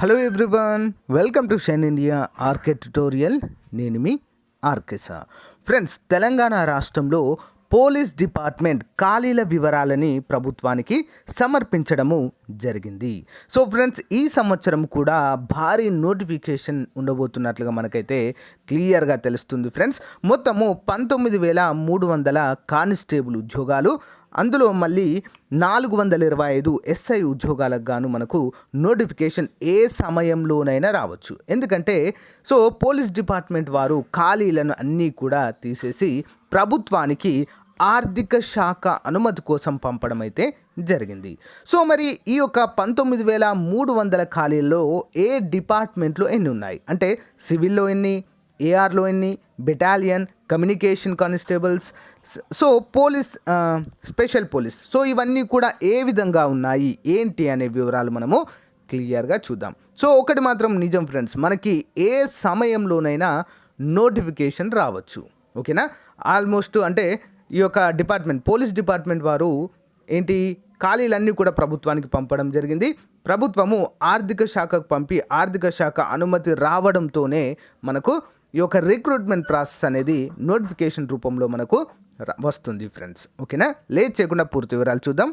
Hello everyone, welcome to shine India RK tutorial. నేను మీ ఆర్కేసా. Friends, Telangana రాష్ట్రంలో పోలీస్ డిపార్ట్మెంట్ ఖాళీల వివరాలని ప్రభుత్వానికి సమర్పించడము జరిగింది. సో ఫ్రెండ్స్, ఈ సంవత్సరం కూడా భారీ నోటిఫికేషన్ ఉండబోతున్నట్లుగా మనకైతే క్లియర్గా తెలుస్తుంది. ఫ్రెండ్స్, మొత్తము 19,300 కానిస్టేబుల్ ఉద్యోగాలు, అందులో మళ్ళీ 425 ఎస్ఐ ఉద్యోగాలకు గాను మనకు నోటిఫికేషన్ ఏ సమయంలోనైనా రావచ్చు. ఎందుకంటే పోలీస్ డిపార్ట్మెంట్ వారు ఖాళీలను అన్నీ కూడా తీసేసి ప్రభుత్వానికి ఆర్థిక శాఖ అనుమతి కోసం పంపడం అయితే జరిగింది. మరి ఈ యొక్క 19,300 ఖాళీల్లో ఏ డిపార్ట్మెంట్లో ఎన్ని ఉన్నాయి అంటే సివిల్లో ఎన్ని, ఏఆర్లో ఎన్ని, battalion, communication constables, police, special police, ఇవన్నీ కూడా ఏ విధంగా ఉన్నాయి ఏంటి అనే వివరాలు మనము క్లియర్గా చూద్దాం. ఒకటి మాత్రం నిజం ఫ్రెండ్స్, మనకి ఏ సమయంలోనైనా నోటిఫికేషన్ రావచ్చు. ఓకేనా? ఆల్మోస్ట్ అంటే ఈ యొక్క డిపార్ట్మెంట్, పోలీస్ డిపార్ట్మెంట్ వారు ఏంటి ఖాళీలన్నీ కూడా ప్రభుత్వానికి పంపడం జరిగింది. ప్రభుత్వము ఆర్థిక శాఖకు పంపి ఆర్థిక శాఖ అనుమతి రావడంతోనే మనకు ఈ యొక్క రిక్రూట్మెంట్ ప్రాసెస్ అనేది నోటిఫికేషన్ రూపంలో మనకు వస్తుంది ఫ్రెండ్స్. ఓకేనా? లేట్ చేయకుండా పూర్తి వివరాలు చూద్దాం.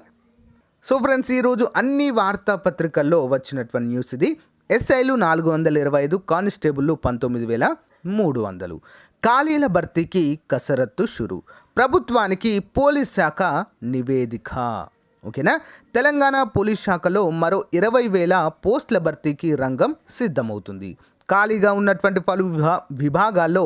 ఫ్రెండ్స్, ఈరోజు అన్ని వార్తాపత్రికల్లో వచ్చినటువంటి న్యూస్ ఇది. ఎస్ఐలు 425, కానిస్టేబుల్లు 19,300. ఖాళీల భర్తీకి కసరత్తు షురు, ప్రభుత్వానికి పోలీస్ శాఖ నివేదిక. ఓకేనా? తెలంగాణ పోలీస్ శాఖలో మరో 20,000 పోస్టుల భర్తీకి రంగం సిద్ధమవుతుంది. ఖాళీగా ఉన్నటువంటి పలు విభాగాల్లో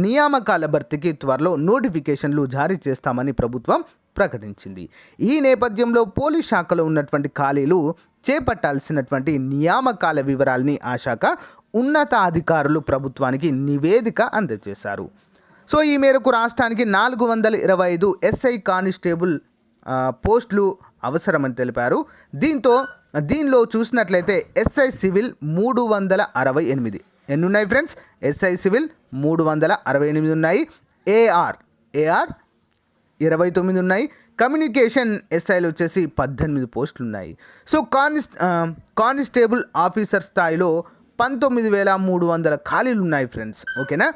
నియామకాల భర్తీకి త్వరలో నోటిఫికేషన్లు జారీ చేస్తామని ప్రభుత్వం ప్రకటించింది. ఈ నేపథ్యంలో పోలీస్ శాఖలో ఉన్నటువంటి ఖాళీలు చేపట్టాల్సినటువంటి నియామకాల వివరాలని ఆ శాఖ ఉన్నతాధికారులు ప్రభుత్వానికి నివేదిక అందజేశారు. ఈ మేరకు రాష్ట్రానికి 425 ఎస్ఐ కానిస్టేబుల్ పోస్టులు అవసరమని తెలిపారు. దీనిలో చూసినట్లయితే ఎస్ఐ సివిల్ 368 ఎన్ని ఉన్నాయి ఫ్రెండ్స్? ఎస్ఐ సివిల్ 368 ఉన్నాయి. ఏఆర్ 29 ఉన్నాయి. కమ్యూనికేషన్ ఎస్ఐలు వచ్చేసి 18 పోస్టులు ఉన్నాయి. కానిస్టేబుల్ ఆఫీసర్ స్థాయిలో 19,300 ఖాళీలు ఉన్నాయి ఫ్రెండ్స్. ఓకేనా?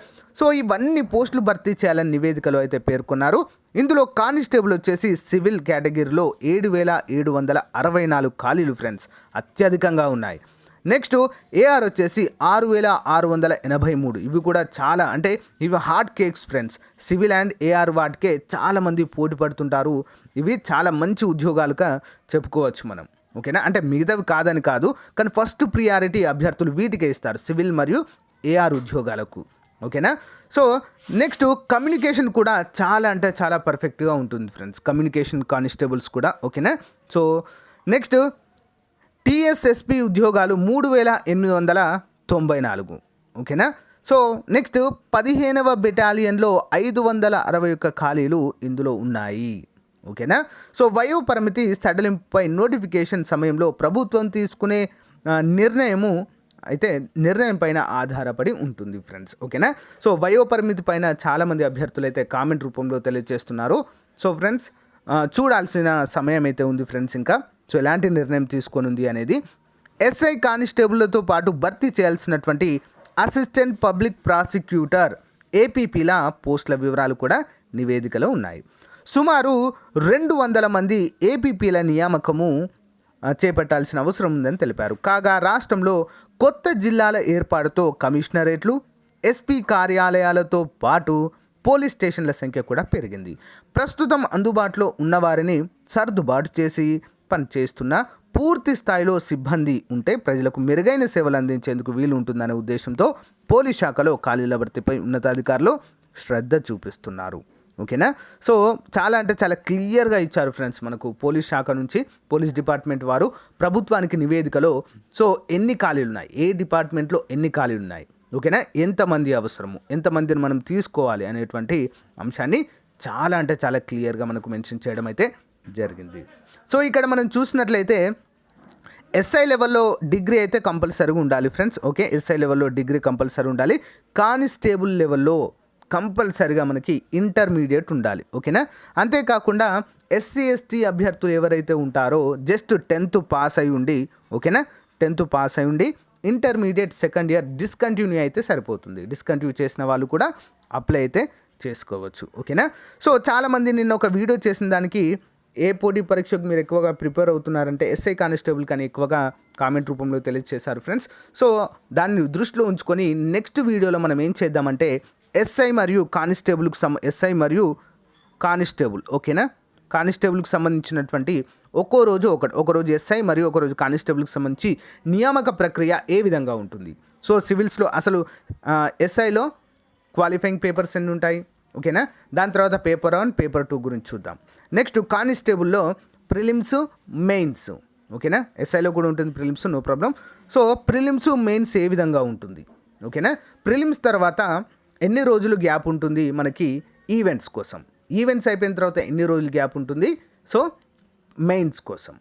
ఇవన్నీ పోస్టులు భర్తీ చేయాలని నివేదికలో అయితే పేర్కొన్నారు. ఇందులో కానిస్టేబుల్ వచ్చేసి సివిల్ కేటగిరీలో 7,764 ఖాళీలు ఫ్రెండ్స్, అత్యధికంగా ఉన్నాయి. నెక్స్ట్ ఏఆర్ వచ్చేసి 6,683. ఇవి కూడా చాలా, అంటే ఇవి hot cakes friends. Civil and AR వాటికే చాలామంది పోటీ పడుతుంటారు. ఇవి చాలా మంచి ఉద్యోగాలుగా చెప్పుకోవచ్చు మనం. ఓకేనా? అంటే మిగతావి కాదని కాదు, కానీ ఫస్ట్ ప్రియారిటీ అభ్యర్థులు వీటికే ఇస్తారు, సివిల్ మరియు ఏఆర్ ఉద్యోగాలకు. ఓకేనా? నెక్స్ట్ కమ్యూనికేషన్ కూడా చాలా అంటే చాలా పర్ఫెక్ట్గా ఉంటుంది ఫ్రెండ్స్, కమ్యూనికేషన్ కానిస్టేబుల్స్ కూడా. ఓకేనా? నెక్స్ట్ టీఎస్ఎస్పి ఉద్యోగాలు 3,894. ఓకేనా? నెక్స్ట్ 15వ బెటాలియన్లో 561 ఖాళీలు ఇందులో ఉన్నాయి. ఓకేనా? వయో పరిమితి సడలింపుపై నోటిఫికేషన్ సమయంలో ప్రభుత్వం తీసుకునే నిర్ణయం పైన ఆధారపడి ఉంటుంది ఫ్రెండ్స్. ఓకేనా? వయో పరిమితి పైన చాలామంది అభ్యర్థులు అయితే కామెంట్ రూపంలో తెలియజేస్తున్నారు. ఫ్రెండ్స్, చూడాల్సిన సమయం అయితే ఉంది ఫ్రెండ్స్. ఇంకా ఎలాంటి నిర్ణయం తీసుకొనుంది అనేది. ఎస్ఐ కానిస్టేబుల్లతో పాటు భర్తీ చేయాల్సినటువంటి అసిస్టెంట్ పబ్లిక్ ప్రాసిక్యూటర్ ఏపీపీల పోస్టుల వివరాలు కూడా నివేదికలో ఉన్నాయి. సుమారు 200 మంది ఏపీపీల నియామకము చేపట్టాల్సిన అవసరం ఉందని తెలిపారు. కాగా రాష్ట్రంలో కొత్త జిల్లాల ఏర్పాటుతో కమిషనరేట్లు, ఎస్పీ కార్యాలయాలతో పాటు పోలీస్ స్టేషన్ల సంఖ్య కూడా పెరిగింది. ప్రస్తుతం అందుబాటులో ఉన్నవారిని సర్దుబాటు చేసి పనిచేస్తున్న పూర్తి స్థాయిలో సిబ్బంది ఉంటే ప్రజలకు మెరుగైన సేవలు అందించేందుకు వీలు ఉంటుందనే ఉద్దేశంతో పోలీస్ శాఖలో ఖాళీల భర్తీపై ఉన్నతాధికారులు శ్రద్ధ చూపిస్తున్నారు. ఓకేనా? చాలా అంటే చాలా క్లియర్గా ఇచ్చారు ఫ్రెండ్స్ మనకు పోలీస్ శాఖ నుంచి, పోలీస్ డిపార్ట్మెంట్ వారు ప్రభుత్వానికి నివేదికలో ఎన్ని ఖాళీలు ఉన్నాయి, ఏ డిపార్ట్మెంట్లో ఎన్ని ఖాళీలు ఉన్నాయి, ఓకేనా, ఎంతమంది అవసరము, ఎంతమందిని మనం తీసుకోవాలి అనేటువంటి అంశాన్ని చాలా అంటే చాలా క్లియర్గా మనకు మెన్షన్ చేయడం అయితే జరిగింది. ఇక్కడ మనం చూసినట్లయితే ఎస్ఐ లెవెల్లో డిగ్రీ అయితే కంపల్సరీగా ఉండాలి ఫ్రెండ్స్. ఓకే, ఎస్ఐ లెవెల్లో డిగ్రీ కంపల్సరీ ఉండాలి. కానిస్టేబుల్ లెవెల్లో కంపల్సరీగా మనకి ఇంటర్మీడియట్ ఉండాలి. ఓకేనా? అంతేకాకుండా ఎస్సీ ఎస్టీ అభ్యర్థులు ఎవరైతే ఉంటారో జస్ట్ 10th పాస్ అయి ఉండి, ఓకేనా, 10th పాస్ అయి ఉండి ఇంటర్మీడియట్ సెకండ్ ఇయర్ డిస్కంటిన్యూ అయితే సరిపోతుంది. డిస్కంటిన్యూ చేసిన వాళ్ళు కూడా అప్లై అయితే చేసుకోవచ్చు. ఓకేనా. సో చాలామంది నిన్న ఒక వీడియో చేసిన దానికి ఏ పోటీ పరీక్షకు మీరు ఎక్కువగా ప్రిపేర్ అవుతున్నారంటే ఎస్ఐ కానిస్టేబుల్ కానీ ఎక్కువగా కామెంట్ రూపంలో తెలియజేశారు ఫ్రెండ్స్. సో దాన్ని దృష్టిలో ఉంచుకొని నెక్స్ట్ వీడియోలో మనం ఏం చేద్దామంటే ఎస్ఐ మరియు కానిస్టేబుల్ ఓకేనా, కానిస్టేబుల్కి సంబంధించినటువంటి ఒకరోజు ఎస్ఐ మరియు ఒకరోజు కానిస్టేబుల్కి సంబంధించి నియామక ప్రక్రియ ఏ విధంగా ఉంటుంది. సో సివిల్స్లో అసలు ఎస్ఐలో క్వాలిఫైయింగ్ పేపర్స్ ఎన్ని ఉంటాయి, ఓకేనా. దాని తర్వాత పేపర్ 1 పేపర్ 2 గురించి చూద్దాం. నెక్స్ట్ కానిస్టేబుల్లో ప్రిలిమ్స్ మెయిన్స్, ఓకేనా. ఎస్ఐలో కూడా ఉంటుంది prelims, no problem. So prelims mains ఏ విధంగా ఉంటుంది, ఓకేనా. ప్రిలిమ్స్ తర్వాత ఎన్ని రోజులు గ్యాప్ ఉంటుంది మనకి ఈవెంట్స్ కోసం, ఈవెంట్స్ అయిపోయిన తర్వాత ఎన్ని రోజులు గ్యాప్ ఉంటుంది, సో మెయిన్స్ కోసం.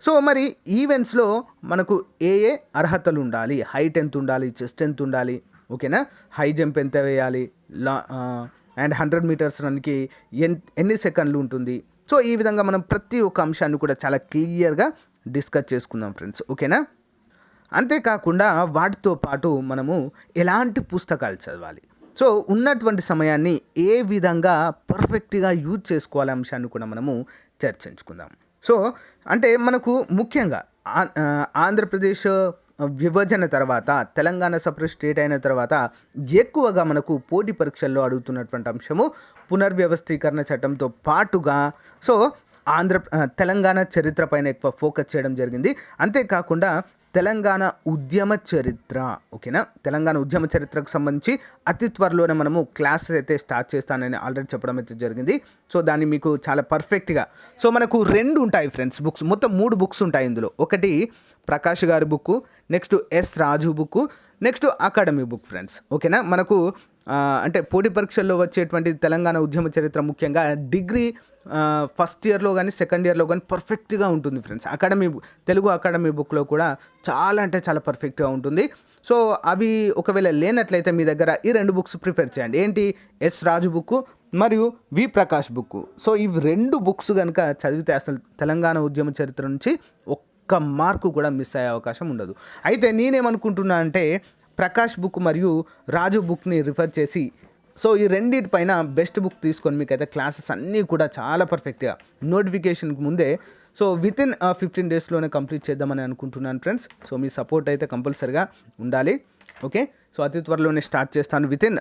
సో మరి ఈవెంట్స్లో మనకు ఏ అర్హతలు ఉండాలి, హైట్ ఎంత ఉండాలి, చెస్ట్ ఎంత ఉండాలి, ఓకేనా, హై జంప్ ఎంత వేయాలి, అండ్ 100 మీటర్స్ రన్కి ఎన్ని సెకండ్లు ఉంటుంది. సో ఈ విధంగా మనం ప్రతి ఒక్క అంశాన్ని కూడా చాలా క్లియర్గా డిస్కస్ చేసుకుందాం ఫ్రెండ్స్, ఓకేనా. అంతేకాకుండా వాటితో పాటు మనము ఎలాంటి పుస్తకాలు చదవాలి, సో ఉన్నటువంటి సమయాన్ని ఏ విధంగా పర్ఫెక్ట్గా యూజ్ చేసుకోవాలి అంశాన్ని కూడా మనము చర్చించుకుందాం. సో అంటే మనకు ముఖ్యంగా ఆంధ్రప్రదేశ్ విభజన తర్వాత తెలంగాణ సపరేట్ స్టేట్ అయిన తర్వాత ఎక్కువగా మనకు పోటీ పరీక్షల్లో అడుగుతున్నటువంటి అంశము పునర్వ్యవస్థీకరణ చట్టంతో పాటుగా సో తెలంగాణ చరిత్ర పైన ఎక్కువ ఫోకస్ చేయడం జరిగింది. అంతేకాకుండా తెలంగాణ ఉద్యమ చరిత్ర, ఓకేనా, తెలంగాణ ఉద్యమ చరిత్రకు సంబంధించి అతి త్వరలోనే మనము క్లాసెస్ అయితే స్టార్ట్ చేస్తానని ఆల్రెడీ చెప్పడం అయితే జరిగింది. సో దాన్ని మీకు చాలా పర్ఫెక్ట్గా, సో మనకు 2 ఉంటాయి ఫ్రెండ్స్ బుక్స్, మొత్తం 3 బుక్స్ ఉంటాయి ఇందులో. ఒకటి ప్రకాష్ గారి book, next S Raju book, next academy book friends, ఓకేనా. మనకు అంటే పోటీ పరీక్షల్లో వచ్చేటువంటి తెలంగాణ ఉద్యమ చరిత్ర ముఖ్యంగా డిగ్రీ ఫస్ట్ ఇయర్లో కానీ సెకండ్ ఇయర్లో కానీ పర్ఫెక్ట్గా ఉంటుంది ఫ్రెండ్స్. తెలుగు అకాడమీ బుక్లో కూడా చాలా అంటే చాలా పర్ఫెక్ట్గా ఉంటుంది. సో అవి ఒకవేళ లేనట్లయితే మీ దగ్గర ఈ 2 బుక్స్ ప్రిఫర్ చేయండి. ఏంటి, ఎస్ రాజు బుక్ మరియు వి ప్రకాష్ బుక్. సో ఇవి 2 బుక్స్ కనుక చదివితే అసలు తెలంగాణ ఉద్యమ చరిత్ర నుంచి ఒక్క మార్కు కూడా మిస్ అయ్యే అవకాశం ఉండదు. అయితే నేనేమనుకుంటున్నా అంటే ప్రకాష్ బుక్ మరియు రాజు బుక్ని రిఫర్ చేసి సో ఈ రెండింటిపైన బెస్ట్ బుక్ తీసుకొని మీకైతే క్లాసెస్ అన్నీ కూడా చాలా పర్ఫెక్ట్గా నోటిఫికేషన్కి ముందే సో వితిన్ 15 డేస్లోనే కంప్లీట్ చేద్దామని అనుకుంటున్నాను ఫ్రెండ్స్. సో మీ సపోర్ట్ అయితే కంపల్సరిగా ఉండాలి, ఓకే. సో అతి త్వరలోనే స్టార్ట్ చేస్తాను, వితిన్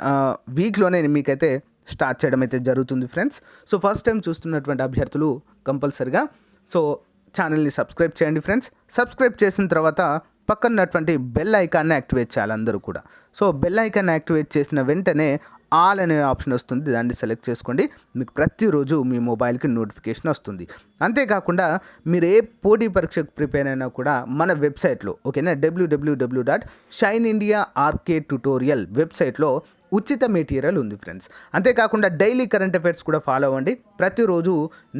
వీక్లోనే మీకైతే స్టార్ట్ చేయడం అయితే జరుగుతుంది ఫ్రెండ్స్. సో ఫస్ట్ టైం చూస్తున్నటువంటి అభ్యర్థులు కంపల్సరిగా సో ఛానల్ని సబ్స్క్రైబ్ చేయండి ఫ్రెండ్స్. సబ్స్క్రైబ్ చేసిన తర్వాత పక్కనటువంటి బెల్ ఐకాన్ని యాక్టివేట్ చేయాలి అందరూ కూడా. సో బెల్ ఐకాన్ యాక్టివేట్ చేసిన వెంటనే ఆల్ అనే ఆప్షన్ వస్తుంది, దాన్ని సెలెక్ట్ చేసుకోండి. మీకు ప్రతిరోజు మీ మొబైల్కి నోటిఫికేషన్ వస్తుంది. అంతేకాకుండా మీరు ఏ పోటీ పరీక్షకు ప్రిపేర్ అయినా కూడా మన వెబ్సైట్లో, ఓకేనా, www.shineindiaarktutorial వెబ్సైట్లో ఉచిత మెటీరియల్ ఉంది ఫ్రెండ్స్. అంతేకాకుండా డైలీ కరెంట్ అఫైర్స్ కూడా ఫాలో అవ్వండి. ప్రతిరోజు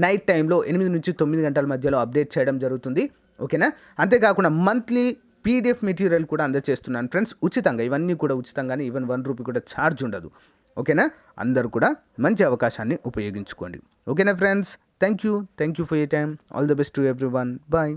నైట్ టైంలో 8 నుంచి 9 గంటల మధ్యలో అప్డేట్ చేయడం జరుగుతుంది, ఓకేనా. అంతేకాకుండా మంత్లీ పీడిఎఫ్ మెటీరియల్ కూడా అందజేస్తున్నాను ఫ్రెండ్స్ ఉచితంగా. ఇవన్నీ కూడా ఉచితంగానే, ఈవెన్ 1 రూపీ కూడా ఛార్జ్ ఉండదు, ఓకేనా. అందరూ కూడా మంచి అవకాశాన్ని ఉపయోగించుకోండి, ఓకేనా friends. Thank you for your time. All the best to everyone. Bye.